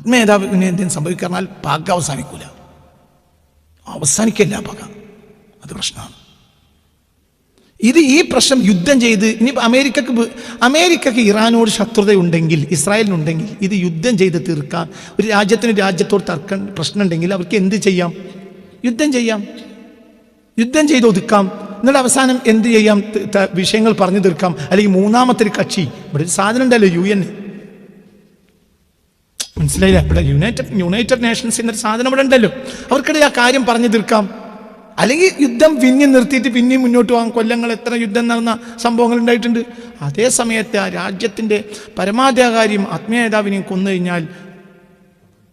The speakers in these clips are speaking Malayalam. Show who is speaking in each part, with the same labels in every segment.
Speaker 1: ആത്മനേതാവിന് എന്തെങ്കിലും സംഭവിക്കാറിഞ്ഞാൽ പക അവസാനിക്കില്ല പക. അത് പ്രശ്നമാണ്. ഈ പ്രശ്നം യുദ്ധം ചെയ്ത് ഇനി അമേരിക്കക്ക് ഇറാനോട് ശത്രുതയുണ്ടെങ്കിൽ, ഇസ്രായേലിനുണ്ടെങ്കിൽ, ഇത് യുദ്ധം ചെയ്ത് തീർക്കാൻ ഒരു രാജ്യത്തോട് തർക്കം പ്രശ്നം ഉണ്ടെങ്കിൽ അവർക്ക് എന്ത് ചെയ്യാം? യുദ്ധം ചെയ്ത് ഒതുക്കാം. എന്നിട്ട് അവസാനം എന്ത് ചെയ്യാം? വിഷയങ്ങൾ പറഞ്ഞു തീർക്കാം. അല്ലെങ്കിൽ മൂന്നാമത്തെ ഒരു കക്ഷി, ഇവിടെ ഒരു സാധനം ഉണ്ടല്ലോ UN, മനസ്സിലായില്ല? ഇവിടെ യുണൈറ്റഡ് നേഷൻസ് എന്നൊരു സാധനം ഇവിടെ ഉണ്ടല്ലോ. അവർക്കിടയിൽ ആ കാര്യം പറഞ്ഞു തീർക്കാം. അല്ലെങ്കിൽ യുദ്ധം നിർത്തിയിട്ട് പിന്നെയും മുന്നോട്ട് പോകാം. കൊല്ലങ്ങൾ എത്ര യുദ്ധം നടന്ന സംഭവങ്ങൾ ഉണ്ടായിട്ടുണ്ട്. അതേ സമയത്ത് ആ രാജ്യത്തിൻ്റെ പരമാധികാരിയും ആത്മീയ നേതാവിനെയും കൊന്നു കഴിഞ്ഞാൽ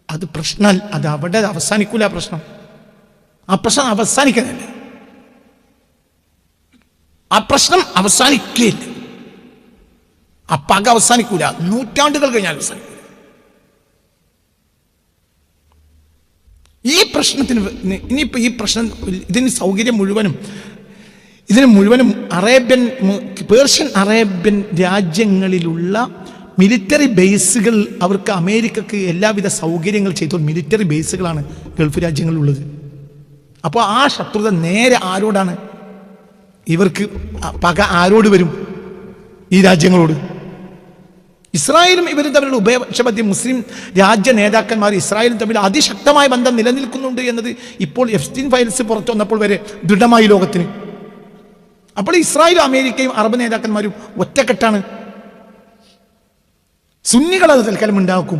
Speaker 1: അത് പ്രശ്നം, അത് അവിടെ അവസാനിക്കൂല. ആ പ്രശ്നം അവസാനിക്കുന്നില്ല. ആ പ്രശ്നം അവസാനിക്കുകയില്ല. ആ പക അവസാനിക്കൂല. നൂറ്റാണ്ടുകൾ കഴിഞ്ഞാൽ അവസാനിക്കൂല. ഈ പ്രശ്നത്തിന് ഇനിയിപ്പോൾ ഈ പ്രശ്നം ഇതിന് സൗകര്യം മുഴുവനും പേർഷ്യൻ അറേബ്യൻ രാജ്യങ്ങളിലുള്ള മിലിറ്ററി ബേസുകൾ, അവർക്ക് അമേരിക്കക്ക് എല്ലാവിധ സൗകര്യങ്ങൾ ചെയ്ത മിലിറ്ററി ബേസുകളാണ് ഗൾഫ് രാജ്യങ്ങളിലുള്ളത്. അപ്പോൾ ആ ശത്രുത നേരെ ആരോടാണ്? ഇവർക്ക് പക ആരോട് വരും? ഈ രാജ്യങ്ങളോട്. ഇസ്രായേലും ഇവരും തമ്മിലുള്ള ഉഭയപക്ഷ മുസ്ലിം രാജ്യ നേതാക്കന്മാർ ഇസ്രായേലും തമ്മിൽ അതിശക്തമായ ബന്ധം നിലനിൽക്കുന്നുണ്ട് എന്നത് ഇപ്പോൾ എഫ്സ്റ്റീൻ ഫയൽസ് പുറത്തു വന്നപ്പോൾ വരെ ദൃഢമായി ലോകത്തിന്. അപ്പോൾ ഇസ്രായേലും അമേരിക്കയും അറബ് നേതാക്കന്മാരും ഒറ്റക്കെട്ടാണ്. സുന്നികൾ അത് തൽക്കാലം ഉണ്ടാക്കും.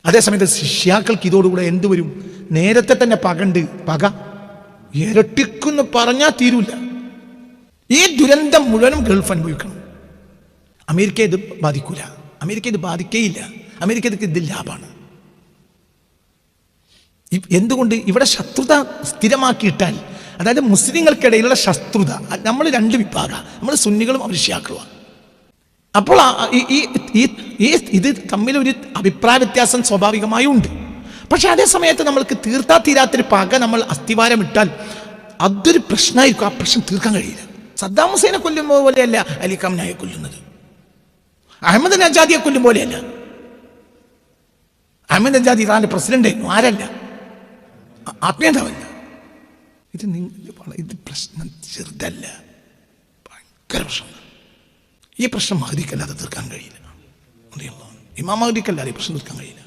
Speaker 1: അതേസമയത്ത് ശിഷ്യാക്കൾക്ക് ഇതോടുകൂടെ എന്ത് വരും? നേരത്തെ തന്നെ പക ഇരട്ടിക്കുന്നു പറഞ്ഞാൽ തീരൂല. ഈ ദുരന്തം മുഴുവനും ഗൾഫ് അനുഭവിക്കണം. അമേരിക്ക ഇത് ബാധിക്കൂല. അമേരിക്ക ഇത് ബാധിക്കേയില്ല. അമേരിക്കക്ക് ഇത് ലാഭമാണ്. എന്തുകൊണ്ട്? ഇവിടെ ശത്രുത സ്ഥിരമാക്കിയിട്ടാൽ, അതായത് മുസ്ലിങ്ങൾക്കിടയിലുള്ള ശത്രുത, നമ്മൾ രണ്ട് വിഭാഗം, നമ്മൾ സുന്നികളും അവർ ഷിയാക്കളുമാണ്. അപ്പോൾ ഇത് തമ്മിലൊരു അഭിപ്രായ വ്യത്യാസം സ്വാഭാവികമായും ഉണ്ട്. പക്ഷെ അതേ സമയത്ത് നമ്മൾക്ക് തീരാത്തൊരു പക നമ്മൾ അസ്ഥിവാരം ഇട്ടാൽ അതൊരു പ്രശ്നമായിരിക്കും. ആ പ്രശ്നം തീർക്കാൻ കഴിയില്ല. സദ്ദാം ഹുസൈനെ കൊല്ലുമ്പോൾ പോലെയല്ല അലി ഖംനായെ കൊല്ലുന്നത്. അഹമ്മദ് നജാദിയെ കൊല്ലും പോലെയല്ല. അഹമ്മദ് നജാദി ഇറാന്റെ പ്രസിഡന്റ് ആയിരുന്നു. ആരല്ല? ആത്മീയതാവല്ല. ഇത് പ്രശ്നം ചെറുതല്ല, ഭയങ്കര പ്രശ്നം. ഈ പ്രശ്നം മഹദിക്കല്ലാതെ തീർക്കാൻ കഴിയില്ല. ഇമാം മഹദിക്കല്ലാതെ ഈ പ്രശ്നം തീർക്കാൻ കഴിയില്ല.